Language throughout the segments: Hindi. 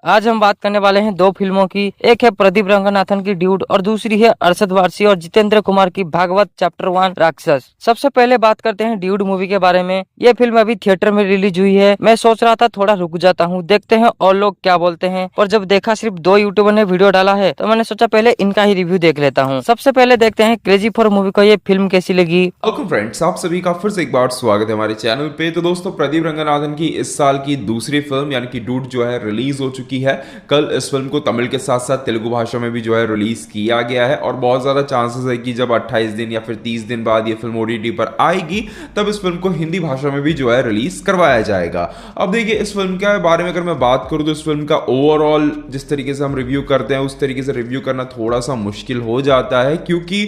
आज हम बात करने वाले हैं दो फिल्मों की। एक है प्रदीप रंगनाथन की ड्यूड और दूसरी है अरशद वारसी और जितेंद्र कुमार की भागवत चैप्टर 1 राक्षस। सबसे पहले बात करते हैं ड्यूड मूवी के बारे में। ये फिल्म अभी थिएटर में रिलीज हुई है। मैं सोच रहा था थोड़ा रुक जाता हूँ, देखते हैं और लोग क्या बोलते हैं, और जब देखा सिर्फ 2 यूट्यूबर ने वीडियो डाला है तो मैंने सोचा पहले इनका ही रिव्यू देख लेता हूँ। सबसे पहले देखते हैं क्रेजी फॉर मूवी को ये फिल्म कैसी लगी। वेलकम फ्रेंड्स, आप सभी का फिर से एक बार स्वागत है हमारे चैनल पे। तो दोस्तों, प्रदीप रंगनाथन की इस साल की दूसरी फिल्म यानी कि डूड जो है रिलीज हो चुकी है। कल इस फिल्म को तमिल के साथ साथ तेलुगु भाषा में भी जो है रिलीज किया गया है और बहुत ज्यादा चांसेस है कि जब 28 दिन या फिर 30 दिन बाद ये फिल्म ओटीटी पर आएगी तब इस फिल्म को हिंदी भाषा में भी जो है रिलीज करवाया जाएगा। अब देखिए, इस फिल्म के बारे में अगर मैं बात करूं तो इस फिल्म का ओवरऑल जिस तरीके से हम रिव्यू करते हैं उस तरीके से रिव्यू करना थोड़ा सा मुश्किल हो जाता है, क्योंकि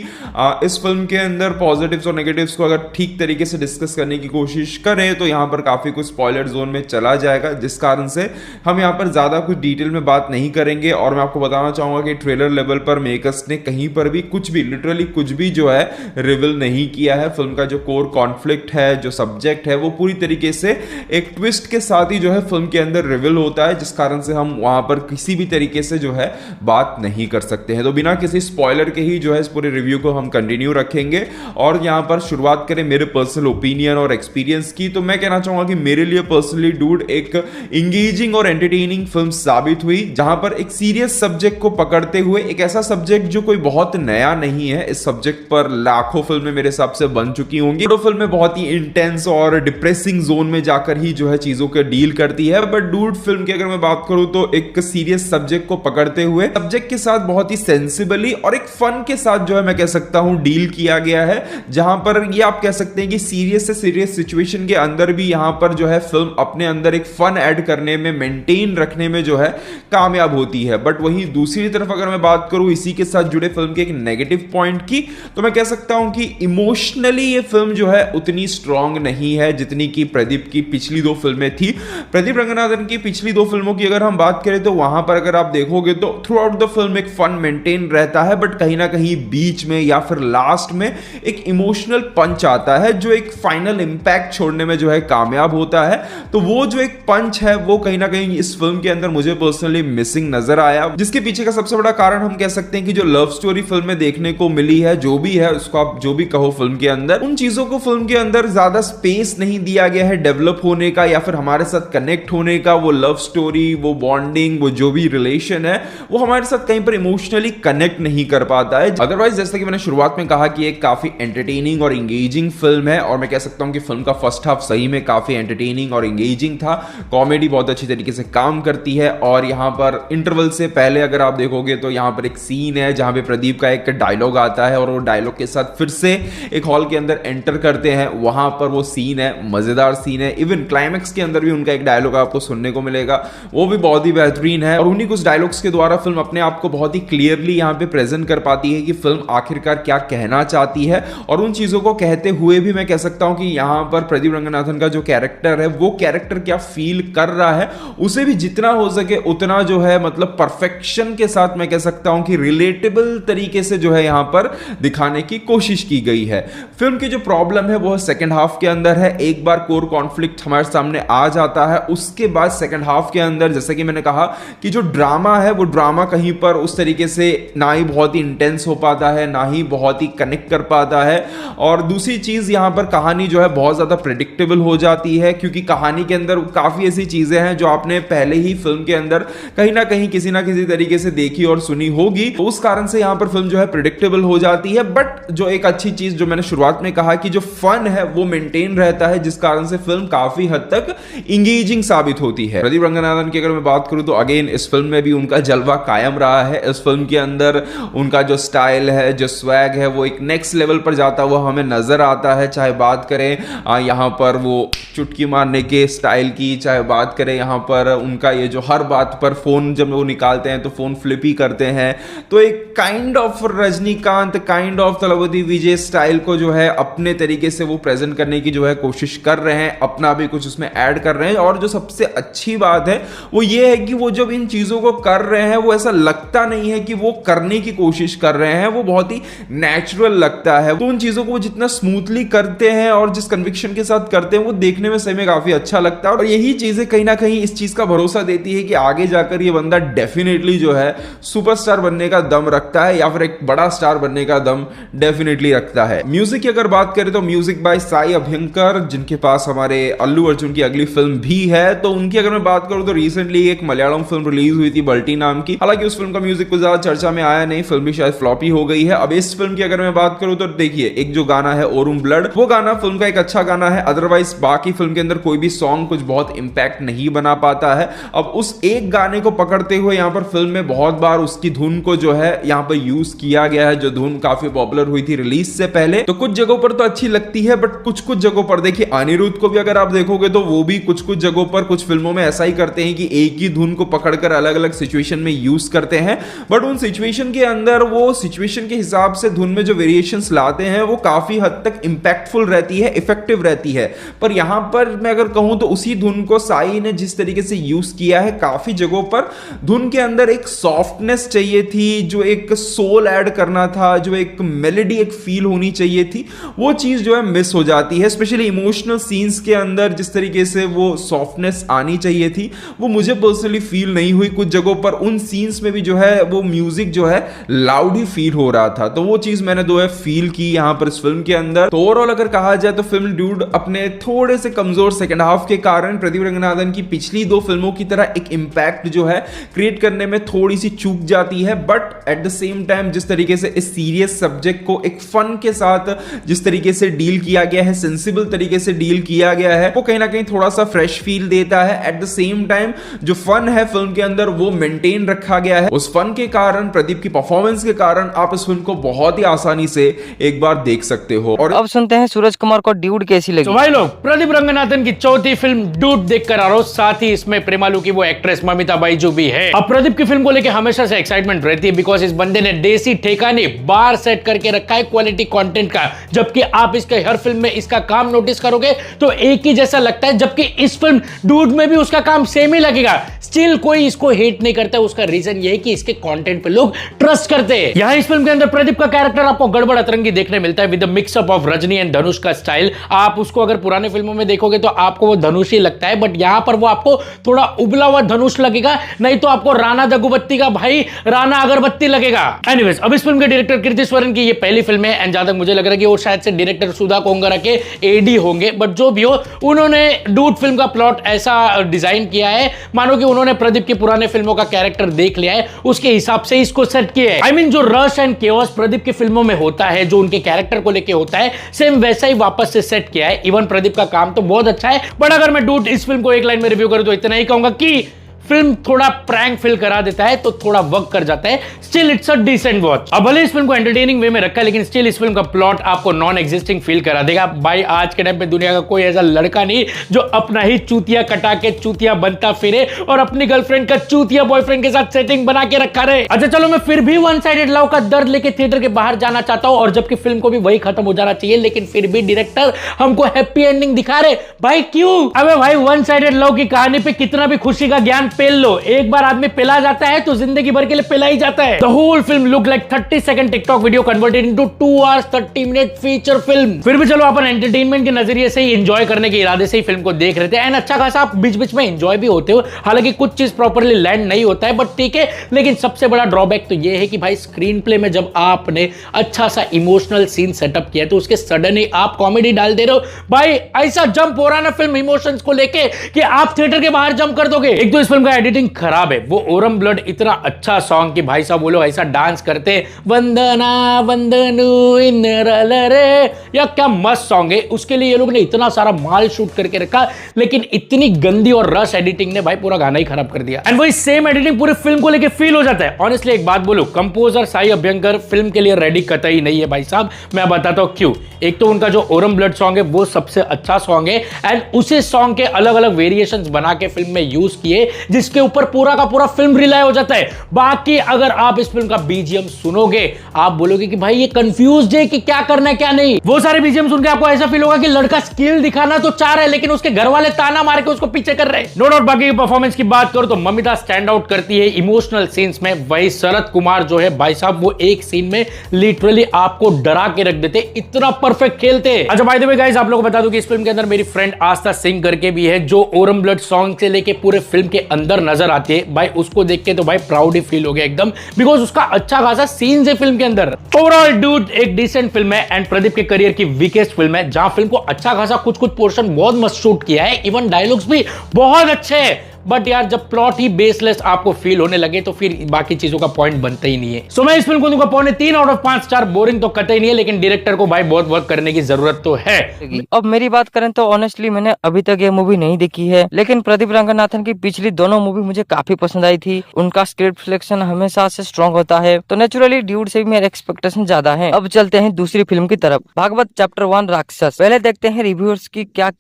इस फिल्म के अंदर पॉजिटिव्स और नेगेटिव्स को अगर ठीक तरीके से डिस्कस करने की कोशिश करें तो यहां पर काफी कुछ स्पॉइलर जोन में चला जाएगा, जिस कारण से हम यहां पर ज्यादा कुछ डिटेल में बात नहीं करेंगे। और मैं आपको बताना चाहूंगा कि ट्रेलर लेवल पर मेकर्स ने कहीं पर भी कुछ भी, लिटरली कुछ भी जो है रिवील नहीं किया है। फिल्म का जो कोर कॉन्फ्लिक्ट है, जो सब्जेक्ट है, वो पूरी तरीके से एक ट्विस्ट के साथ ही जो है फिल्म के अंदर रिवील होता है, जिस कारण से हम वहां पर किसी भी तरीके से जो है बात नहीं कर सकते हैं। तो बिना किसी स्पॉइलर के ही जो है इस पूरे रिव्यू को हम कंटिन्यू रखेंगे। और यहां पर शुरुआत करें मेरे पर्सनल ओपिनियन और एक्सपीरियंस की, तो मैं कहना चाहूंगा कि मेरे लिए पर्सनली डूड एक इंगेजिंग और एंटरटेनिंग फिल्म साबित हुई, जहां पर एक सीरियस सब्जेक्ट को पकड़ते हुए, एक ऐसा सब्जेक्ट जो कोई बहुत नया नहीं है, इस सब्जेक्ट पर लाखों फिल्में मेरे हिसाब से बन चुकी होंगी। दो फिल्में बहुत ही इंटेंस और डिप्रेसिंग जोन में जाकर ही जो है चीजों को डील करती है, बट डूड फिल्म की अगर मैं बात करूं तो एक सीरियस सब्जेक्ट को पकड़ते हुए सब्जेक्ट के साथ बहुत ही सेंसिबली और एक फन के साथ जो है मैं कह सकता हूं डील किया गया है, जहां पर ये आप कह सकते हैं कि सीरियस से सीरियस सिचुएशन के अंदर भी यहां पर जो है फिल्म अपने अंदर एक फन ऐड करने में, मेंटेन रखने में जो है कामयाब होती है। बट वहीं दूसरी तरफ अगर मैं बात करूं इसी के साथ जुड़े फिल्म के एक नेगेटिव पॉइंट की, तो मैं कह सकता हूं कि इमोशनली ये फिल्म जो है उतनी स्ट्रांग नहीं है जितनी कि प्रदीप की पिछली 2 फिल्में थी। प्रदीप रंगनाथन की पिछली 2 फिल्मों की अगर हम बात करें तो वहां पर अगर आप देखोगे तो थ्रू आउट द फिल्म एक फन मेंटेन रहता है, बट कहीं ना कहीं बीच में या फिर लास्ट में एक इमोशनल पंच आता है जो एक फाइनल इंपैक्ट छोड़ने में जो है कामयाब होता है। तो वो जो एक पंच है वो कहीं ना कहीं इस फिल्म के अंदर मुझे पर्सनली मिसिंग नजर आया, जिसके पीछे का सबसे बड़ा कारण हम कह सकते हैं कि जो लव स्टोरी फिल्म में देखने को मिली है, जो भी है उसको आप जो भी कहो फिल्म के अंदर, उन चीजों को फिल्म के अंदर ज्यादा स्पेस नहीं दिया गया है डेवलप होने का या फिर हमारे साथ कनेक्ट होने का। वो लव स्टोरी, वो बॉन्डिंग, वो जो भी रिलेशन है वो हमारे साथ कहीं पर इमोशनली कनेक्ट नहीं कर पाता है। अदरवाइज जैसा कि मैंने शुरुआत में कहा कि एक काफी एंटरटेनिंग और इंगेजिंग फिल्म है, और मैं कह सकता हूं कि फिल्म का फर्स्ट हाफ सही में काफी एंटरटेनिंग और इंगेजिंग था। कॉमेडी बहुत अच्छी तरीके से काम करती है, और यहां पर इंटरवल से पहले अगर आप देखोगे तो यहां पर एक सीन है जहां पे प्रदीप का एक डायलॉग आता है और वो डायलॉग के साथ फिर से एक हॉल के अंदर एंटर करते हैं। वहां पर वो सीन है, मजेदार सीन है। इवन क्लाइमैक्स के अंदर भी उनका एक डायलॉग आपको सुनने को मिलेगा, वो भी बहुत ही बेहतरीन है। और उन्हीं कुछ डायलॉग्स के द्वारा फिल्म अपने आप को बहुत ही क्लियरली यहां पे प्रेजेंट कर पाती है कि फिल्म आखिरकार क्या कहना चाहती है। और उन चीजों को कहते हुए भी मैं कह सकता हूं कि यहां पर प्रदीप रंगनाथन का जो कैरेक्टर है वो कैरेक्टर क्या फील कर रहा है उसे भी जितना हो सके उतना जो है मतलब परफेक्शन के साथ मैं कह सकता हूं कि रिलेटेबल तरीके से जो है यहां पर दिखाने की कोशिश की गई है। फिल्म की जो प्रॉब्लम है वो सेकंड हाफ के अंदर है। एक बार कोर कॉन्फ्लिक्ट हमारे सामने आ जाता है, उसके बाद सेकंड हाफ के अंदर जैसे कि मैंने कहा कि जो ड्रामा है वो ड्रामा कहीं पर उस तरीके से ना ही बहुत ही इंटेंस हो पाता है, ना ही बहुत ही कनेक्ट कर पाता है। और दूसरी चीज यहां पर कहानी जो है बहुत ज्यादा प्रेडिक्टेबल हो जाती है, क्योंकि कहानी के अंदर काफी ऐसी चीजें हैं जो आपने पहले ही फिल्म के अंदर कहीं ना कहीं किसी ना किसी तरीके से देखी और सुनी होगी, तो उस कारण से यहां पर फिल्म जो है प्रेडिक्टेबल हो जाती है। बट जो एक अच्छी चीज जो मैंने शुरुआत में कहा कि जो फन है वो मेंटेन रहता है, जिस कारण से फिल्म काफी हद तक इंगेजिंग साबित होती है। प्रदीप रंगनाथन की अगर मैं बात करूं तो अगेन इस फिल्म में भी उनका जलवा कायम रहा है। इस फिल्म के अंदर उनका जो स्टाइल है, जो स्वैग है, वो एक नेक्स्ट लेवल पर जाता हुआ हमें नजर आता है। चाहे बात करें यहां पर वो चुटकी मारने के स्टाइल की, चाहे बात करें यहां पर उनका ये जो हर बात पर फोन जब वो निकालते हैं तो फोन फ्लिप ही करते हैं, तो एक kind of Rajinikanth, kind of Thalapathy Vijay style को जो है अपने तरीके से वो प्रेजेंट करने की जो है कोशिश कर रहे हैं, अपना भी कुछ उसमें ऐड कर रहे हैं। और जो सबसे अच्छी बात है वो ये है कि वो जब इन चीजों को कर रहे हैं वो ऐसा लगता नहीं है कि वो करने की कोशिश कर रहे हैं, वो बहुत ही नेचुरल लगता है। तो उन चीजों को वो जितना स्मूथली करते हैं और जिस कन्विक्शन के साथ करते हैं वो देखने में सही में काफी अच्छा लगता है। और यही चीजें कहीं ना कहीं इस चीज का भरोसा देती है कि आगे जाकर ये बंदा डेफिनेटली जो है सुपरस्टार बनने का दम रखता है या फिर एक बड़ा स्टार बनने का दम डेफिनेटली रखता है। म्यूजिक की अगर बात करें तो म्यूजिक बाय साई अभ्यंकर, जिनके पास हमारे अल्लू अर्जुन की अगली फिल्म भी है। तो उनकी अगर मैं बात करूं तो रिसेंटली एक मलयालम फिल्म रिलीज हुई थी बल्टी नाम की। हालांकि उस फिल्म का म्यूजिक कुछ ज्यादा चर्चा में आया नहीं, फिल्म भी शायद फ्लॉपी हो गई है। अब इस फिल्म की अगर मैं बात करूं तो देखिए, एक जो गाना है ओरुम ब्लड, वो गाना फिल्म का एक अच्छा गाना है। अदरवाइज बाकी फिल्म के अंदर कोई भी सॉन्ग कुछ बहुत इंपैक्ट नहीं बना पाता है। अब उस एक गाने को पकड़ते हुए यहाँ पर फिल्म में बहुत बार उसकी धुन को जो है यहाँ पर यूज किया गया है, जो धुन काफी पॉपुलर हुई थी रिलीज से पहले। तो कुछ जगहों पर तो अच्छी लगती है, बट कुछ कुछ जगहों पर देखिए अनिरुद्ध को भी अगर आप देखोगे तो वो भी कुछ कुछ जगहों पर कुछ फिल्मों में ऐसा ही करते हैं कि एक ही धुन को पकड़कर अलग अलग सिचुएशन में यूज करते हैं। बट उन सिचुएशन के अंदर वो सिचुएशन के हिसाब से धुन में जो वेरिएशंस लाते हैं वो काफी हद तक इंपैक्टफुल रहती है, इफेक्टिव रहती है। पर यहां पर मैं अगर कहूं तो उसी धुन को साई ने जिस तरीके से यूज किया है, काफी जगहों पर धुन के अंदर एक सॉफ्टनेस चाहिए थी, जो एक सोल ऐड करना था, जो एक मेलोडी एक फील होनी चाहिए थी, वो चीज जो है मिस हो जाती है। स्पेशली इमोशनल सीन्स के अंदर जिस तरीके से वो सॉफ्टनेस आनी चाहिए थी वो मुझे पर्सनली फील नहीं हुई। कुछ जगहों पर उन सीन्स में भी जो है वो म्यूजिक जो है लाउड ही फील हो रहा था, तो वो चीज मैंने जो है फील की यहां पर इस फिल्म के अंदर। तो ओवरऑल अगर कहा जाए तो फिल्म ड्यूड अपने थोड़े से कमजोर सेकंड हाफ के कारण प्रदीप रंगनाथन की पिछली दो फिल्मों की तरह एक इंपैक्ट जो है क्रिएट करने में थोड़ी सी चूक जाती है। But at the same time जिस तरीके से इस सीरियस सब्जेक्ट को एक फन के साथ जिस तरीके से डील किया गया है, सेंसिबल तरीके से डील किया गया है, वो कहीं ना कहीं थोड़ा सा फ्रेश फील देता है। एट द सेम टाइम जो फन है फिल्म के अंदर वो मेंटेन रखा गया है। उस फन के कारण, प्रदीप की परफॉर्मेंस के कारण आप इस फिल्म को बहुत ही आसानी से एक बार देख सकते हो। और अब सुनते हैं सूरज कुमार को ड्यूड कैसी लगी। तो भाई लोग, प्रदीप रंगनाथन की चौथी फिल्म ड्यूड देखकर आ रहा हूं, साथ ही इसमें प्रेमालू की वो एक्ट्रेस ममिता बाईजू भी है। अब प्रदीप की फिल्म को लेकर हमेशा से एक्साइटमेंट रहती है, बिकॉज इस बंदे ने देसी ठेकाने बार सेट करके रखा है क्वालिटी कंटेंट का। जबकि आप इसके हर फिल्म में इसका काम नोटिस करोगे तो एक ही जैसा लगता है, जबकि इस फिल्म ड्यूड में भी उसका काम सेम ही लगेगा। स्टिल कोई इसको हेट नहीं करता। उसका रीजन ये है कि इसके कंटेंट पे लोग ट्रस्ट करते हैं। यहां इस फिल्म के अंदर प्रदीप का कैरेक्टर आपको गड़बड़ अतरंगी देखने मिलता है, with the mixup of Rajni and Dhanush का स्टाइल। आप उसको अगर पुराने फिल्मों में देखोगे तो आपको वो धनुष ही लगता है, बट यहां पर वो आपको थोड़ा उबला हुआ धनुष लगेगा, नहीं तो आपको राणा दगुबत्ती का भाई राणा अगरबत्ती लगेगा। एनीवेज, अब इस फिल्म के डायरेक्टर कीर्तिस्वरन की ये पहली फिल्म है, एंड जहां तक मुझे लग रहा है कि वो शायद से डायरेक्टर सुधा कोंगरा के एडी होंगे। बट जो भी हो, उन्होंने डूड फिल्म का प्लॉट ऐसा डिजाइन किया है मानो कि उन्होंने प्रदीप की पुराने फिल्मों का कैरेक्टर देख लिया है, उसके हिसाब से इसको सेट किया है। आई मीन जो रश एंड केओस प्रदीप की फिल्मों में होता है, जो उनके कैरेक्टर को लेके होता है, सेम वैसा ही वापस से सेट किया है। इवन प्रदीप का काम तो बहुत अच्छा है, बट अगर मैं डूड इस फिल्म को एक लाइन में रिव्यू करूं तो इतना ही कहूंगा कि फिल्म थोड़ा प्रैंक फील करा देता है, तो थोड़ा वर्क कर जाता है। Still it's a decent watch. अब भले इस फिल्म को एंटरटेनिंग वे में रखा है, लेकिन स्टिल इस फिल्म का प्लॉट आपको नॉन एग्जिस्टिंग फील करा देगा। भाई आज के टाइम पे दुनिया का कोई ऐसा लड़का नहीं जो अपना ही चूतिया कटा के चूतिया बनता फिरे और अपनी गर्लफ्रेंड का चूतिया बॉयफ्रेंड के साथ सेटिंग बना के रखा रहे। अच्छा चलो, मैं फिर भी वन साइडेड लव का दर्द लेके थिएटर के बाहर जाना चाहता हूं, और जबकि फिल्म को भी वही खत्म हो जाना चाहिए, लेकिन फिर भी डायरेक्टर हमको हैप्पी एंडिंग दिखा रहे। भाई क्यों? अबे भाई, वन साइडेड लव की कहानी पे कितना भी खुशी का ज्ञान पेल लो, एक बार आदमी पिला जाता है तो जिंदगी भर के लिए पिला ही जाता है। The whole film look like 30 second TikTok video converted into 2 hours 30 minute feature film. फिर भी चलो, अपन एंटरटेनमेंट के नजरिए से ही एंजॉय करने के इरादे से ही फिल्म को देख रहे थे, एंड अच्छा खासा आप बीच बीच में एंजॉय भी होते हो। हालांकि कुछ चीज प्रॉपर्ली लैंड नहीं होता है, बट ठीक है। लेकिन सबसे बड़ा ड्रॉबैक तो यह है कि भाई स्क्रीन प्ले में जब आपने अच्छा सा इमोशनल सीन सेटअप किया तो उसके सडन ही आप कॉमेडी डाल दे रहे हो। भाई ऐसा जंप हो रहा ना फिल्म इमोशंस को लेके कि आप थिएटर के बाहर जंप कर दोगे। एक तो इस फिल्म का एडिटिंग खराब है, वो ओरम ब्लड इतना अच्छा सॉन्ग कि भाई साहब वो लोग ऐसा डांस करते, वंदना वंदनु इनरल रे, या क्या मस्त सॉन्ग है। उसके लिए ये लोग ने इतना सारा माल शूट करके रखा, लेकिन इतनी गंदी और रश एडिटिंग ने भाई पूरा गाना ही खराब कर दिया। एंड वही सेम एडिटिंग पूरी फिल्म को लेके फील हो जाता है। ऑनेस्टली एक बात बोलूं, कंपोजर साई अभ्यंकर फिल्म के लिए रेडी कतई नहीं है भाई साहब। मैं बताता हूं क्यों। एक तो उनका जो ओरम ब्लड सॉन्ग है वो सबसे अच्छा सॉन्ग है, एंड उसी सॉन्ग के अलग अलग वेरिएशंस बना के फिल्म में यूज किए, जिसके ऊपर पूरा का पूरा फिल्म रिलाय हो जाता है। बाकी अगर आप इस फिल्म का बीजीएम सुनोगे, आप बोलोगे कि भाई ये कंफ्यूज्ड है कि क्या करना है क्या नहीं। वो सारे बीजीएम सुन के आपको ऐसा फील होगा कि लड़का स्किल दिखाना तो चाह रहा है, लेकिन उसके घर वाले ताना मार के उसको पीछे कर रहे हैं। No doubt. बाकी की परफॉर्मेंस की बात करो तो ममिता स्टैंड आउट करती है इमोशनल सीन्स में। वही शरद कुमार जो है भाई साहब, वो एक सीन में लिटरली आपको डरा के रख देते, इतना परफेक्ट खेलते। अच्छा बाय द वे गाइस, आप लोगों को बता दूं कि इस फिल्म के अंदर मेरी फ्रेंड आस्था सिंह करके भी है, जो ओरम ब्लड सॉन्ग से लेके पूरे फिल्म के अंदर अंदर नजर आती है भाई, उसको देख के तो भाई प्राउड ही फील हो गया एकदम, बिकॉज उसका अच्छा खासा सीन्स है फिल्म के अंदर। ओवरऑल डूड एक डिसेंट फिल्म है एंड प्रदीप के करियर की वीकेस्ट फिल्म है, जहां फिल्म को अच्छा खासा कुछ पोर्शन बहुत मस्त शूट किया है, इवन डायलॉग्स भी बहुत अच्छे हैं। बट यार जब प्लॉट ही बेसलेस आपको फील होने लगे तो फिर बाकी चीजों का पॉइंट बनता ही नहीं है। सो मैं इस फिल्म को दूंगा 3.5 आउट ऑफ 5 स्टार। बोरिंग तो कतई नहीं है, लेकिन डायरेक्टर को भाई बहुत वर्क करने की जरूरत तो है। अब मेरी बात करें तो ऑनेस्टली मैंने अभी तक ये मूवी नहीं देखी है, लेकिन प्रदीप रंगनाथन की पिछली दोनों मूवी मुझे काफी पसंद आई थी। उनका स्क्रिप्ट सिलेक्शन हमेशा से स्ट्रॉन्ग होता है, तो नेचुरली ड्यूड से भी मेरे एक्सपेक्टेशन ज्यादा है। अब चलते हैं दूसरी फिल्म की तरफ, भागवत चैप्टर 1 राक्षस। पहले देखते हैं रिव्यूअर्स क्या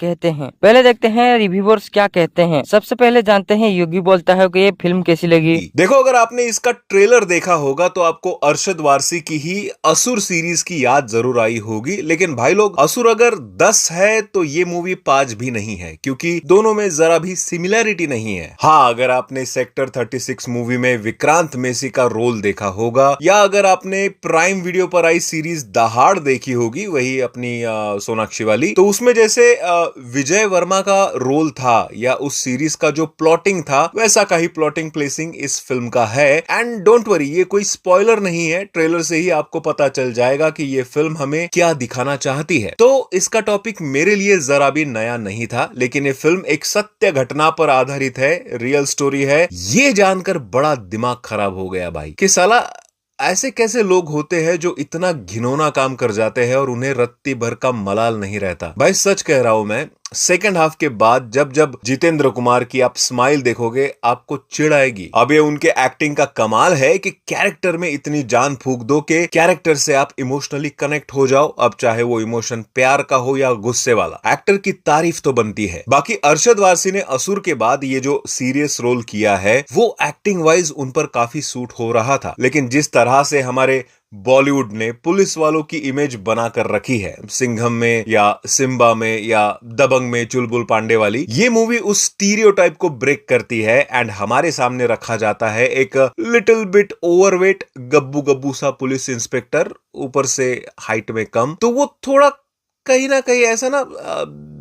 कहते हैं। सबसे पहले जानते हैं योगी बोलता है कि ये फिल्म कैसी लगी। देखो, अगर आपने इसका ट्रेलर देखा होगा तो आपको अरशद वारसी की ही असुर सीरीज की याद जरूर आई होगी, लेकिन भाई लोग, असुर अगर 10 है तो ये मूवी 5 भी नहीं है, क्योंकि दोनों में जरा भी सिमिलैरिटी नहीं है। हाँ, अगर आपने सेक्टर 36 मूवी में विक्रांत मेसी का रोल देखा होगा, या अगर आपने प्राइम वीडियो पर आई सीरीज दहाड़ देखी होगी, वही अपनी सोनाक्षी वाली, तो उसमें जैसे विजय वर्मा का रोल था या उस सीरीज का जो प्लॉटिंग था, वैसा का ही प्लॉटिंग प्लेसिंग इस फिल्म का है। एंड डोंट वरी, ये कोई स्पॉइलर नहीं है, ट्रेलर से ही आपको पता चल जाएगा कि ये फिल्म हमें क्या दिखाना चाहती है। तो इसका टॉपिक मेरे लिए जरा भी नया नहीं था, लेकिन ये फिल्म एक सत्य घटना पर आधारित है, रियल स्टोरी है। ये जानकर बड़ा दिमाग खराब हो गया भाई कि साला ऐसे कैसे लोग होते हैं जो इतना घिनौना काम कर जाते हैं और उन्हें रत्ती भर का मलाल नहीं रहता। भाई सच कह रहा हूं मैं, सेकेंड हाफ के बाद जब जब जितेंद्र कुमार की आप स्माइल देखोगे, आपको चिढ़ आएगी। अब ये उनके एक्टिंग का कमाल है कि कैरेक्टर में इतनी जान फूंक दो कि कैरेक्टर से आप इमोशनली कनेक्ट हो जाओ, अब चाहे वो इमोशन प्यार का हो या गुस्से वाला। एक्टर की तारीफ तो बनती है। बाकी अरशद वारसी ने असुर के बाद ये जो सीरियस रोल किया है, वो एक्टिंग वाइज उन पर काफी सूट हो रहा था, लेकिन जिस तरह से हमारे बॉलीवुड ने पुलिस वालों की इमेज बनाकर रखी है, सिंघम में या सिम्बा में या दबंग में चुलबुल पांडे वाली, ये मूवी उस स्टीरियोटाइप को ब्रेक करती है एंड हमारे सामने रखा जाता है एक little bit overweight Gabbu Gabbu सा पुलिस इंस्पेक्टर, ऊपर से हाइट में कम, तो वो थोड़ा कहीं ना कहीं ऐसा ना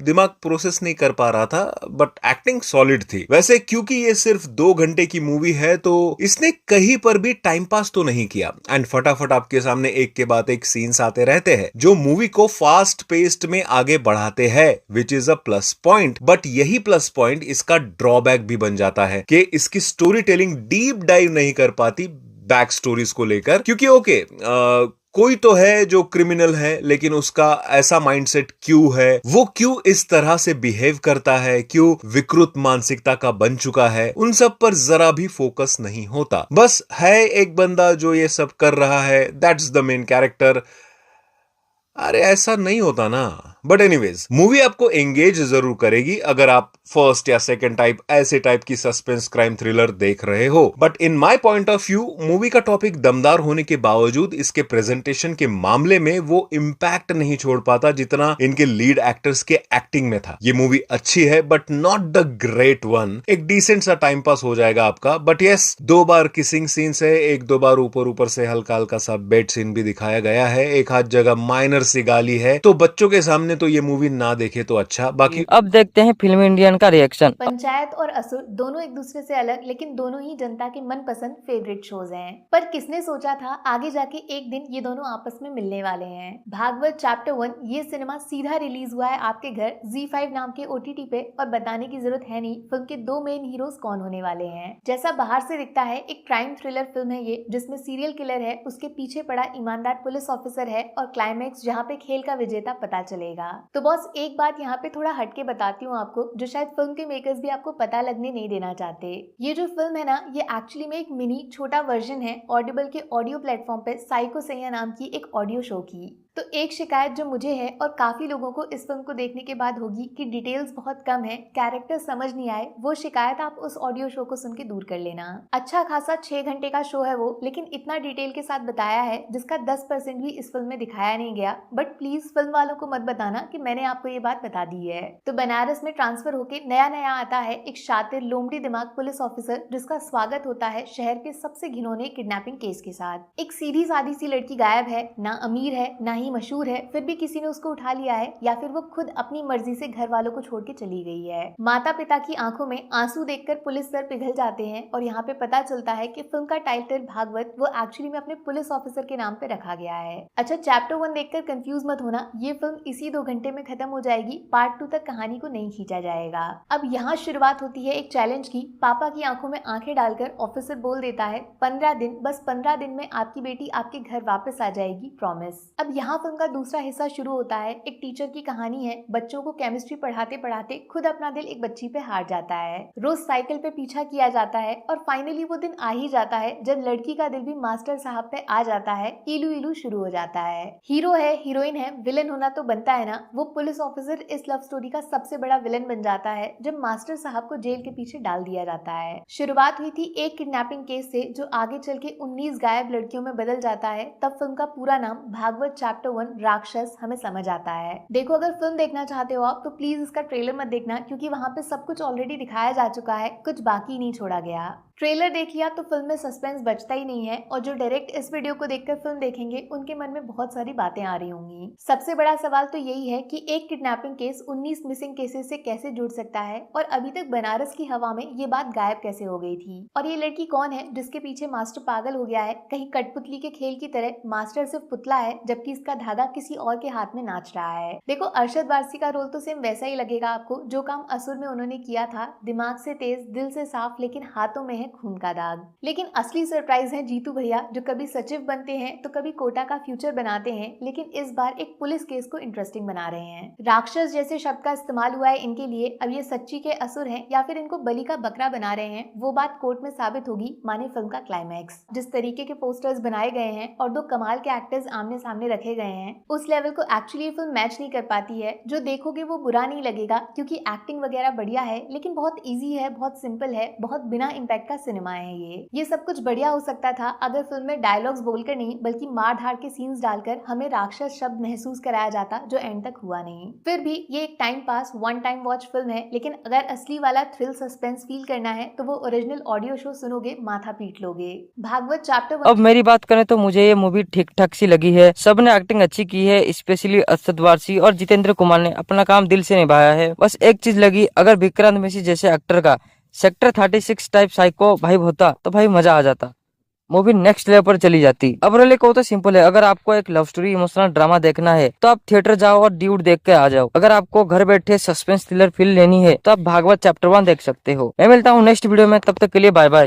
दिमाग प्रोसेस नहीं कर पा रहा था, बट एक्टिंग सॉलिड थी। वैसे क्योंकि ये सिर्फ 2 घंटे की मूवी है, तो इसने कहीं पर भी टाइम पास तो नहीं किया एंड फटाफट आपके सामने एक के बाद एक सीन्स आते रहते हैं जो मूवी को फास्ट पेस्ड में आगे बढ़ाते हैं, which is a plus point. But यही प्लस पॉइंट इसका ड्रॉबैक भी बन जाता है कि इसकी स्टोरी टेलिंग डीप डाइव नहीं कर पाती बैक स्टोरीज को लेकर, क्योंकि ओके कोई तो है जो क्रिमिनल है, लेकिन उसका ऐसा माइंडसेट क्यों है, वो क्यों इस तरह से बिहेव करता है, क्यों विकृत मानसिकता का बन चुका है, उन सब पर जरा भी फोकस नहीं होता। बस है एक बंदा जो ये सब कर रहा है, दैट्स द मेन कैरेक्टर। अरे ऐसा नहीं होता ना। बट एनीवेज, मूवी आपको एंगेज जरूर करेगी अगर आप फर्स्ट या सेकंड टाइप ऐसे टाइप की सस्पेंस क्राइम थ्रिलर देख रहे हो। But in my point of view, movie का टॉपिक दमदार होने के बावजूद इसके प्रेजेंटेशन के मामले में वो इम्पैक्ट नहीं छोड़ पाता जितना इनके लीड एक्टर्स के एक्टिंग में था। ये मूवी अच्छी है but not the great one. एक डिसेंट सा टाइम पास हो जाएगा आपका। But yes, 2 bar kissing scenes है, 1-2 बार ऊपर से हल्का हल्का सा बेड सीन भी दिखाया गया है, एक आध जगह माइनर सी गाली है, तो बच्चों के सामने तो ये मूवी ना देखे तो अच्छा। बाकी अब देखते हैं फिल्म इंडियन का रिएक्शन। पंचायत और असुर दोनों एक दूसरे से अलग, लेकिन दोनों ही जनता के मनपसंद फेवरेट शोज हैं। पर किसने सोचा था आगे जाके एक दिन ये दोनों आपस में मिलने वाले हैं। भागवत चैप्टर 1 ये सिनेमा सीधा रिलीज हुआ है आपके घर ZEE5 नाम के OTT पे, और बताने की जरूरत है नहीं फिल्म के 2 मेन हीरोज कौन होने वाले हैं। जैसा बाहर से दिखता है, एक क्राइम थ्रिलर फिल्म है ये, जिसमें सीरियल किलर है, उसके पीछे पड़ा ईमानदार पुलिस ऑफिसर है, और क्लाइमैक्स जहाँ पे खेल का विजेता पता चलेगा। तो बॉस एक बात यहाँ पे थोड़ा हटके बताती हूँ आपको, जो शायद फिल्म के मेकर्स भी आपको पता लगने नहीं देना चाहते। ये जो फिल्म है ना, ये एक्चुअली में एक मिनी छोटा वर्जन है ऑडिबल के ऑडियो प्लेटफॉर्म पे साइको सैया नाम की एक ऑडियो शो की। तो एक शिकायत जो मुझे है और काफी लोगों को इस फिल्म को देखने के बाद होगी कि डिटेल्स बहुत कम है, कैरेक्टर समझ नहीं आए, वो शिकायत आप उस ऑडियो शो को सुन के दूर कर लेना। अच्छा खासा 6 घंटे का शो है वो, लेकिन इतना डिटेल के साथ बताया है जिसका 10% भी इस फिल्म में दिखाया नहीं गया। बट प्लीज फिल्म वालों को मत बताना कि मैंने आपको ये बात बता दी है। तो बनारस में ट्रांसफर होके नया आता है एक शातिर लोमड़ी दिमाग पुलिस ऑफिसर, जिसका स्वागत होता है शहर के सबसे घिनौने किडनैपिंग केस के साथ। एक सीधी सादी सी लड़की गायब है, ना अमीर है ना ही ही मशहूर है, फिर भी किसी ने उसको उठा लिया है या फिर वो खुद अपनी मर्जी से घर वालों को छोड़ के चली गई है। माता पिता की आंखों में आंसू देखकर पुलिस सर पिघल जाते हैं और यहाँ पे पता चलता है कि फिल्म का टाइटल भागवत वो एक्चुअली में अपने पुलिस ऑफिसर के नाम पे रखा गया है। अच्छा, चैप्टर 1 देखकर कंफ्यूज मत होना, ये फिल्म इसी 2 घंटे में खत्म हो जाएगी, पार्ट 2 तक कहानी को नहीं खींचा जाएगा। अब यहाँ शुरुआत होती है एक चैलेंज की। पापा की आंखों में आंखें डालकर ऑफिसर बोल देता है 15 दिन, बस 15 दिन में आपकी बेटी आपके घर वापस आ जाएगी, प्रॉमिस। अब यहाँ फिल्म का दूसरा हिस्सा शुरू होता है। एक टीचर की कहानी है। बच्चों को केमिस्ट्री पढ़ाते पढ़ाते खुद अपना दिल एक बच्ची पे हार जाता है। रोज साइकिल पे पीछा किया जाता है और फाइनली वो दिन आ ही जाता है जब लड़की का दिल भी मास्टर साहब पे आ जाता है। इलू इलू शुरू हो जाता है। हीरो है, हीरोइन है, विलन होना तो बनता है ना। वो पुलिस ऑफिसर इस लव स्टोरी का सबसे बड़ा विलन बन जाता है जब मास्टर साहब को जेल के पीछे डाल दिया जाता है। शुरुआत हुई थी एक किडनैपिंग केस से जो आगे चल के 19 गायब लड़कियों में बदल जाता है। तब फिल्म का पूरा नाम भागवत चैप्टर 1 राक्षस हमें समझ आता है। देखो, अगर फिल्म देखना चाहते हो आप तो प्लीज इसका ट्रेलर मत देखना, क्योंकि वहाँ पे सब कुछ ऑलरेडी दिखाया जा चुका है, कुछ बाकी नहीं छोड़ा गया। ट्रेलर देख लिया तो फिल्म में सस्पेंस बचता ही नहीं है और जो डायरेक्ट इस वीडियो को देखकर फिल्म देखेंगे उनके मन में बहुत सारी बातें आ रही होंगी। सबसे बड़ा सवाल तो यही है कि एक किडनैपिंग केस 19 मिसिंग केसेस से कैसे जुड़ सकता है और अभी तक बनारस की हवा में ये बात गायब कैसे हो गई थी। और ये लड़की कौन है जिसके पीछे मास्टर पागल हो गया है? कहीं कठपुतली के खेल की तरह मास्टर सिर्फ पुतला है जबकि इसका धागा किसी और के हाथ में नाच रहा है। देखो, अरशद वारसी का रोल तो सेम वैसा ही लगेगा आपको जो काम असुर में उन्होंने किया था। दिमाग से तेज, दिल से साफ, लेकिन हाथों में है खून का दाग। लेकिन असली सरप्राइज है जीतू भैया, जो कभी सचिव बनते हैं तो कभी कोटा का फ्यूचर बनाते हैं, लेकिन इस बार एक पुलिस केस को इंटरेस्टिंग बना रहे हैं। राक्षस जैसे शब्द का इस्तेमाल हुआ है इनके लिए। अब ये सच्ची के असुर हैं या फिर इनको बलि का बकरा बना रहे हैं, वो बात कोर्ट में साबित होगी, माने फिल्म का क्लाइमैक्स। जिस तरीके के पोस्टर्स बनाए गए हैं और 2 कमाल के एक्टर्स आमने सामने रखे गए हैं, उस लेवल को एक्चुअली फिल्म मैच नहीं कर पाती है। जो देखोगे वो बुरा नहीं लगेगा क्योंकि एक्टिंग वगैरह बढ़िया है, लेकिन बहुत ईजी है, बहुत सिंपल है, बहुत बिना इम्पैक्ट का सिनेमा है। ये सब कुछ बढ़िया हो सकता था अगर फिल्म में डायलॉग्स बोलकर नहीं बल्कि मार धाड़ के सीन्स डालकर हमें राक्षस शब्द महसूस कराया जाता, जो एंड तक हुआ नहीं। फिर भी ये एक time pass, one time watch film है, लेकिन अगर असली वाला थ्रिल सस्पेंस फील करना है तो वो ओरिजिनल ऑडियो शो सुनोगे, माथा पीट लोगे। भागवत चैप्टर 1। अब मेरी बात करें तो मुझे ये मूवी ठीक ठाक सी लगी है। सबने एक्टिंग अच्छी की है, स्पेशली अरशद वारसी और जितेंद्र कुमार ने अपना काम दिल से निभाया है। बस एक चीज लगी, अगर विक्रांत मैसी जैसे एक्टर का सेक्टर 36 टाइप साइको वाइब होता तो भाई मजा आ जाता, मूवी नेक्स्ट लेवल पर चली जाती। अब रोले को तो सिंपल है, अगर आपको एक लव स्टोरी इमोशनल ड्रामा देखना है तो आप थिएटर जाओ और ड्यूड देख के आ जाओ। अगर आपको घर बैठे सस्पेंस थ्रिलर फील लेनी है तो आप भागवत चैप्टर 1 देख सकते हो। मैं मिलता हूँ नेक्स्ट वीडियो में, तब तक के लिए बाय बाय।